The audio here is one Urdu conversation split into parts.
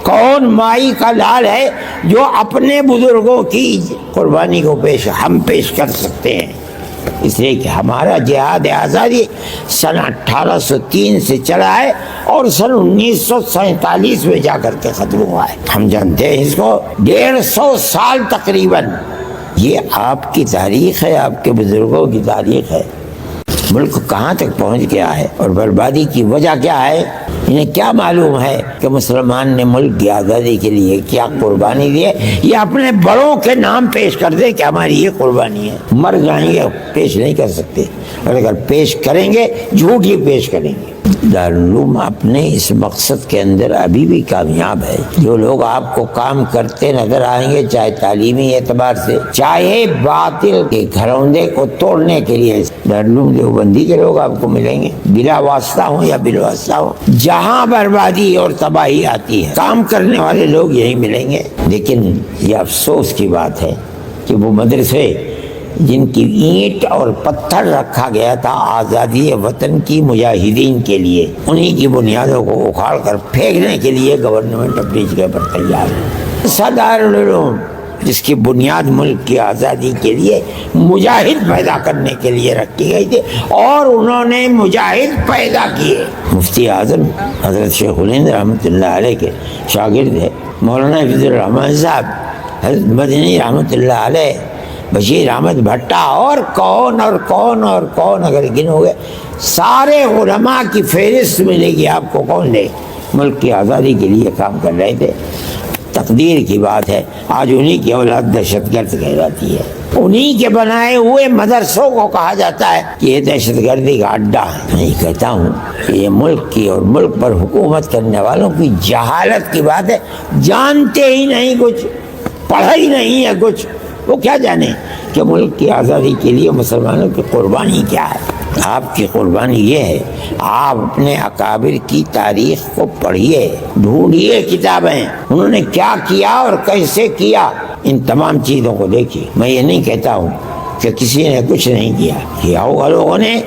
کون مائی کا لال ہے جو اپنے بزرگوں کی قربانی کو ہم پیش کر سکتے ہیں؟ اس لیے کہ ہمارا جہاد آزادی سن 1803 سے چلا ہے اور سن 1947 میں جا کر کے ختم ہوا ہے. ہم جانتے ہیں اس کو 150 سال تقریباً. یہ آپ کی تاریخ ہے، آپ کے بزرگوں کی تاریخ ہے. ملک کہاں تک پہنچ گیا ہے اور بربادی کی وجہ کیا ہے؟ انہیں کیا معلوم ہے کہ مسلمان نے ملک کی آزادی کے لیے کیا قربانی دی ہے؟ یہ اپنے بڑوں کے نام پیش کر دیں کہ ہماری یہ قربانی ہے. مر جائیں گے پیش نہیں کر سکتے، اور اگر پیش کریں گے جھوٹ ہی پیش کریں گے. دارالعلوم اپنے اس مقصد کے اندر ابھی بھی کامیاب ہے. جو لوگ آپ کو کام کرتے نظر آئیں گے، چاہے تعلیمی اعتبار سے، چاہے باطل کے گھروندے کو توڑنے کے لیے، دارالعلوم دیوبندی کے لوگ آپ کو ملیں گے، بلا واسطہ ہوں یا بلا واسطہ ہوں. جہاں بربادی اور تباہی آتی ہے کام کرنے والے لوگ یہی ملیں گے. لیکن یہ افسوس کی بات ہے کہ وہ مدرسے جن کی اینٹ اور پتھر رکھا گیا تھا آزادی وطن کی مجاہدین کے لیے، انہی کی بنیادوں کو اکھاڑ کر پھینکنے کے لیے گورنمنٹ اپنی جگہ پر تیار ہے. دارالعلوم جس کی بنیاد ملک کی آزادی کے لیے مجاہد پیدا کرنے کے لیے رکھی گئی تھی، اور انہوں نے مجاہد پیدا کیے. مفتی اعظم حضرت شیخ الہند رحمۃ اللہ علیہ کے شاگرد ہے مولانا حفیظ الرحمان صاحب، حضرت مدنی رحمۃ اللہ علیہ، بشیر احمد بھٹا، اور کون اگر گنو گے سارے علماء کی فہرست ملے گی آپ کو. کون نے ملک کی آزادی کے لیے کام کر رہے تھے. تقدیر کی بات ہے آج انہی کی اولاد دہشت گرد کہلاتی ہے. انہی کے بنائے ہوئے مدرسوں کو کہا جاتا ہے کہ یہ دہشت گردی کا اڈا ہے. میں کہتا ہوں کہ یہ ملک کی اور ملک پر حکومت کرنے والوں کی جہالت کی بات ہے. جانتے ہی نہیں کچھ، پڑھا ہی نہیں ہے کچھ. وہ کیا جانے کہ ملک کی آزادی کے لیے مسلمانوں کی قربانی کیا ہے. آپ کی قربانی یہ ہے، آپ اپنے اکابر کی تاریخ کو پڑھیے، ڈھونڈیے کتابیں، انہوں نے کیا کیا اور کیسے کیا. ان تمام چیزوں کو دیکھیے. میں یہ نہیں کہتا ہوں کہ کسی نے کچھ نہیں کیا ہوگا لوگوں نے.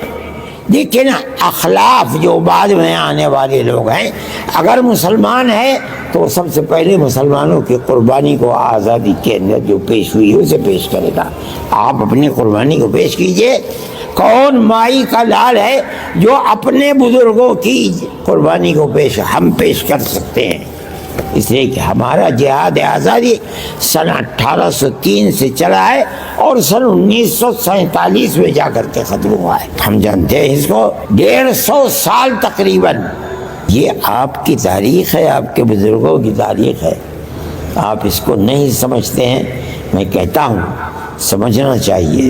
دیکھیں نا، اخلاف جو بعد میں آنے والے لوگ ہیں، اگر مسلمان ہے تو سب سے پہلے مسلمانوں کی قربانی کو آزادی کے اندر جو پیش ہوئی اسے پیش کرے گا. آپ اپنی قربانی کو پیش کیجئے. کون مائی کا لال ہے جو اپنے بزرگوں کی قربانی کو ہم پیش کر سکتے ہیں؟ اس لیے کہ ہمارا جہاد آزادی سن 1803 سے چلا ہے اور سن 1947 میں جا کر کے ختم ہوا ہے. ہم جانتے ہیں اس کو 150 سال تقریباً. یہ آپ کی تاریخ ہے، آپ کے بزرگوں کی تاریخ ہے. آپ اس کو نہیں سمجھتے ہیں. میں کہتا ہوں سمجھنا چاہیے،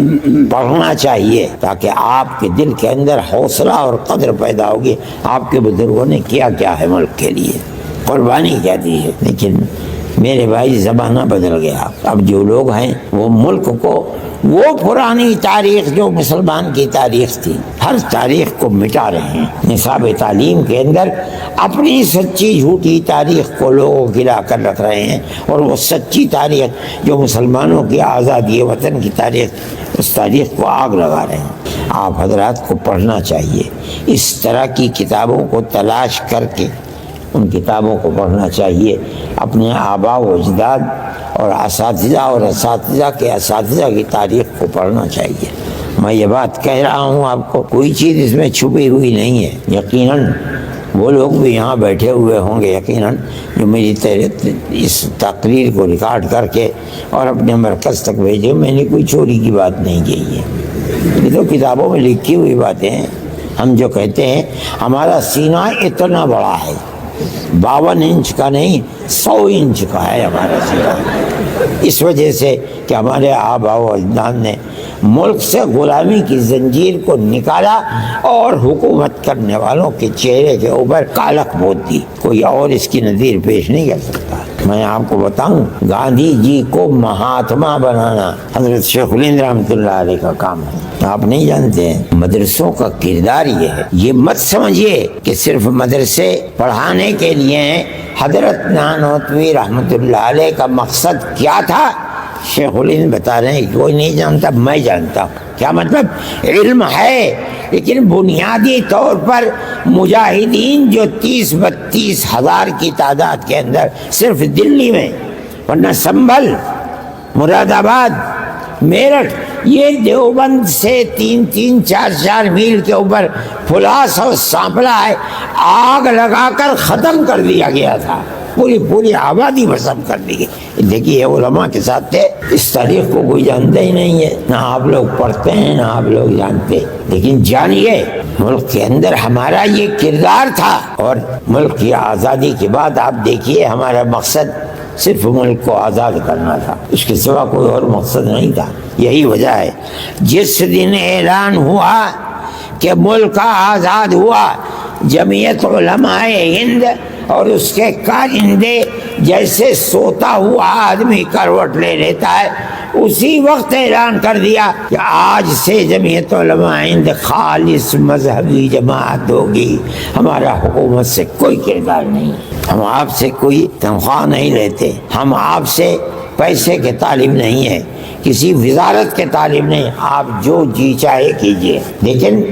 پڑھنا چاہیے، تاکہ آپ کے دل کے اندر حوصلہ اور قدر پیدا ہوگی. آپ کے بزرگوں نے کیا کیا ہے ملک کے لیے، قربانی کیا دی ہے. لیکن میرے بھائی زمانہ بدل گیا. اب جو لوگ ہیں وہ ملک کو وہ پرانی تاریخ جو مسلمان کی تاریخ تھی، ہر تاریخ کو مٹا رہے ہیں. نصاب تعلیم کے اندر اپنی سچی جھوٹی تاریخ کو لوگوں گرا کر رکھ رہے ہیں، اور وہ سچی تاریخ جو مسلمانوں کی آزادی وطن کی تاریخ، اس تاریخ کو آگ لگا رہے ہیں. آپ حضرات کو پڑھنا چاہیے. اس طرح کی کتابوں کو تلاش کر کے ان کتابوں کو پڑھنا چاہیے. اپنے آباء و اجداد اور اساتذہ کے اساتذہ کی تاریخ کو پڑھنا چاہیے. میں یہ بات کہہ رہا ہوں آپ کو، کوئی چیز اس میں چھپی ہوئی نہیں ہے. یقیناً وہ لوگ بھی یہاں بیٹھے ہوئے ہوں گے یقیناً جو میری اس تقریر کو ریکارڈ کر کے اور اپنے مرکز تک بھیجے. میں نے کوئی چوری کی بات نہیں کہی ہے، یہ تو کتابوں میں لکھی ہوئی باتیں ہیں. ہم جو کہتے ہیں ہمارا سینہ اتنا بڑا ہے، 52 انچ کا نہیں 100 انچ کا ہے ہمارا سینہ، اس وجہ سے کہ ہمارے آباء و اجداد نے ملک سے غلامی کی زنجیر کو نکالا اور حکومت کرنے والوں کے چہرے کے اوپر کالک پوت دی. کوئی اور اس کی نظیر پیش نہیں کر سکتا. میں آپ کو بتاؤں، گاندھی جی کو مہاتما بنانا حضرت شیخ الہند رحمۃ اللہ علیہ کا کام ہے. آپ نہیں جانتے ہیں مدرسوں کا کردار یہ ہے. یہ مت سمجھیے کہ صرف مدرسے پڑھانے کے لیے ہیں. حضرت نانوتوی رحمۃ اللہ علیہ کا مقصد کیا تھا شیخ الہند بتا رہے ہیں کوئی نہیں جانتا، میں جانتا ہوں. کیا مطلب؟ علم ہے لیکن بنیادی طور پر مجاہدین جو 30-32 ہزار کی تعداد کے اندر صرف دلی میں، ورنہ سنبھل، مراد آباد، میرٹھ، یہ دیوبند سے 3-4 میل کے اوپر پلاس اور سانپلا ہے، آگ لگا کر ختم کر دیا گیا تھا، پوری آبادی ختم کر دی گئی. دیکھیے علماء کے ساتھ تھے. اس تاریخ کو کوئی جانتا ہی نہیں ہے، نہ آپ لوگ پڑھتے ہیں نہ آپ لوگ جانتے. لیکن جانیے ملک کے اندر ہمارا یہ کردار تھا، اور ملک کی آزادی کے بعد آپ دیکھیے ہمارا مقصد صرف ملک کو آزاد کرنا تھا، اس کے سوا کوئی اور مقصد نہیں تھا. یہی وجہ ہے جس دن اعلان ہوا کہ ملک آزاد ہوا، جمعیت علماء ہند اور اس کے کارندے جیسے سوتا ہوا آدمی کروٹ لے لیتا ہے، اسی وقت اعلان کر دیا کہ آج سے جمعیت علماء ہند خالص مذہبی جماعت ہوگی، ہمارا حکومت سے کوئی کردار نہیں، ہم آپ سے کوئی تنخواہ نہیں لیتے، ہم آپ سے پیسے کے طالب نہیں ہیں، کسی وزارت کے طالب نہیں، آپ جو جی چاہے کیجیے، لیکن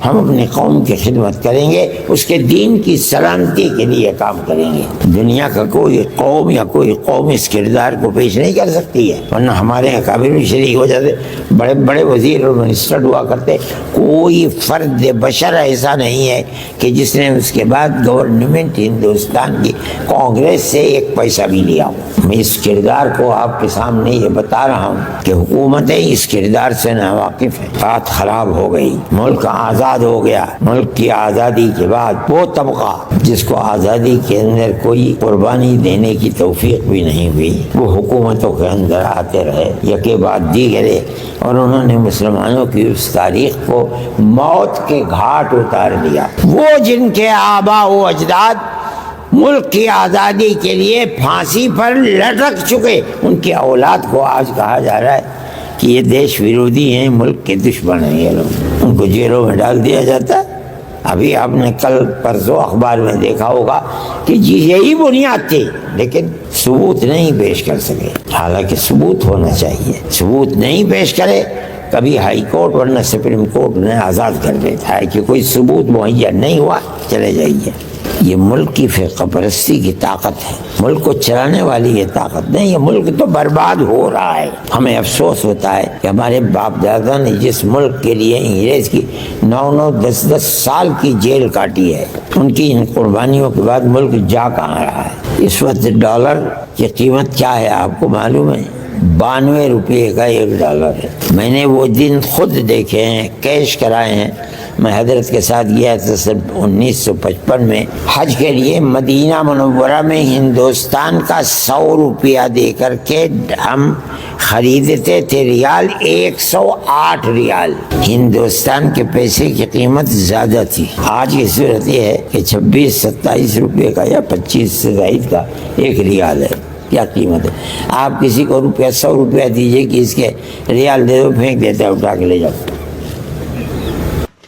ہم اپنے قوم کی خدمت کریں گے، اس کے دین کی سلامتی کے لیے کام کریں گے. دنیا کا کوئی قوم یا کوئی قوم اس کردار کو پیش نہیں کر سکتی ہے، ورنہ ہمارے یہاں کابل میں شریک ہو جاتے، بڑے بڑے وزیر اور منسٹر ہوا کرتے. کوئی فرد بشر ایسا نہیں ہے کہ جس نے اس کے بعد گورنمنٹ ہندوستان کی کانگریس سے ایک پیسہ بھی لیا ہو. میں اس کردار کو آپ کے سامنے یہ بتا رہا ہوں کہ حکومتیں اس کردار سے ناواقف ہیں. بات خراب ہو گئی، ملک آزاد ہو گیا. ملک کی آزادی کے بعد وہ طبقہ جس کو آزادی کے اندر کوئی قربانی دینے کی توفیق بھی نہیں ہوئی، وہ حکومتوں کے اندر آتے رہے یکے بعد دیگرے، اور انہوں نے مسلمانوں کی اس تاریخ کو موت کے گھاٹ اتار دیا. وہ جن کے آبا و اجداد ملک کی آزادی کے لیے پھانسی پر لٹک چکے، ان کی اولاد کو آج کہا جا رہا ہے کہ یہ دیش ویرودھی ہیں، ملک کے دشمن ہیں، یہ لوگ، ان کو جیلوں میں ڈال دیا جاتا ہے. ابھی آپ نے کل پرسوں اخبار میں دیکھا ہوگا کہ یہی بنیاد تھی، لیکن ثبوت نہیں پیش کر سکے. حالانکہ ثبوت ہونا چاہیے، ثبوت نہیں پیش کرے کبھی ہائی کورٹ ورنہ سپریم کورٹ نے آزاد کر دیتا ہے کہ کوئی ثبوت مہیا نہیں ہوا، چلے جائیے. یہ ملک کی فرقہ پرستی کی طاقت ہے، ملک کو چلانے والی یہ طاقت نہیں. یہ ملک تو برباد ہو رہا ہے. ہمیں افسوس ہوتا ہے کہ ہمارے باپ دادا نے جس ملک کے لیے انگریز کی 9 10 سال کی جیل کاٹی ہے، ان کی ان قربانیوں کے بعد ملک جا کہاں رہا ہے. اس وقت ڈالر کی قیمت کیا ہے آپ کو معلوم ہے؟ 92 روپے کا $1 ہے. میں نے وہ دن خود دیکھے ہیں، کیش کرائے ہیں. میں حضرت کے ساتھ گیا تھا سن 1955 میں حج کے لیے. مدینہ منورہ میں ہندوستان کا 100 روپیہ دے کر کے ہم خریدتے تھے ریال، 108 ریال. ہندوستان کے پیسے کی قیمت زیادہ تھی. آج کی صورت یہ ہے کہ 26-27 روپے کا یا 25 سے زائد کا 1 ریال ہے. کیا قیمت ہے؟ آپ کسی کو 100 روپیہ دیجئے کہ اس کے ریال دے دو، پھینک دیتا ہے، اٹھا کے لے جاؤ.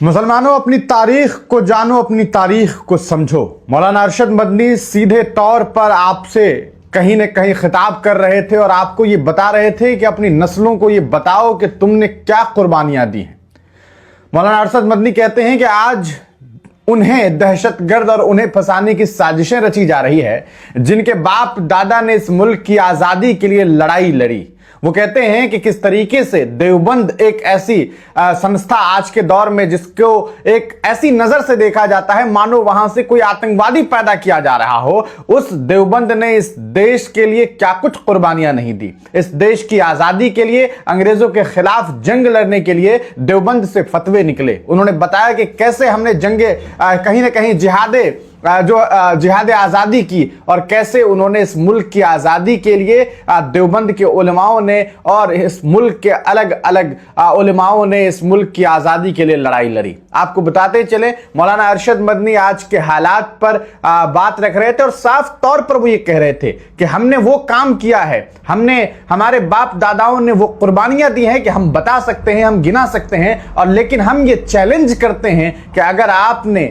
مسلمانوں، اپنی تاریخ کو جانو، اپنی تاریخ کو سمجھو. مولانا ارشد مدنی سیدھے طور پر آپ سے کہیں نہ کہیں خطاب کر رہے تھے اور آپ کو یہ بتا رہے تھے کہ اپنی نسلوں کو یہ بتاؤ کہ تم نے کیا قربانیاں دی ہیں. مولانا ارشد مدنی کہتے ہیں کہ آج انہیں دہشت گرد اور انہیں پھنسانے کی سازشیں رچی جا رہی ہے جن کے باپ دادا نے اس ملک کی آزادی کے لیے لڑائی لڑی. وہ کہتے ہیں کہ کس طریقے سے دیوبند ایک ایسی سنستھا آج کے دور میں جس کو ایک ایسی نظر سے دیکھا جاتا ہے مانو وہاں سے کوئی آتنکوادی پیدا کیا جا رہا ہو، اس دیوبند نے اس دیش کے لیے کیا کچھ قربانیاں نہیں دی. اس دیش کی آزادی کے لیے، انگریزوں کے خلاف جنگ لڑنے کے لیے دیوبند سے فتوے نکلے. انہوں نے بتایا کہ کیسے ہم نے کہیں نہ کہیں جہاد آزادی کی، اور کیسے انہوں نے اس ملک کی آزادی کے لیے دیوبند کے علماؤں نے اور اس ملک کے الگ الگ علماؤں نے اس ملک کی آزادی کے لیے لڑائی لڑی. آپ کو بتاتے چلیں مولانا ارشد مدنی آج کے حالات پر بات رکھ رہے تھے اور صاف طور پر وہ یہ کہہ رہے تھے کہ ہم نے وہ کام کیا ہے، ہمارے باپ داداؤں نے وہ قربانیاں دی ہیں کہ ہم بتا سکتے ہیں، ہم گنا سکتے ہیں. اور لیکن ہم یہ چیلنج کرتے ہیں کہ اگر آپ نے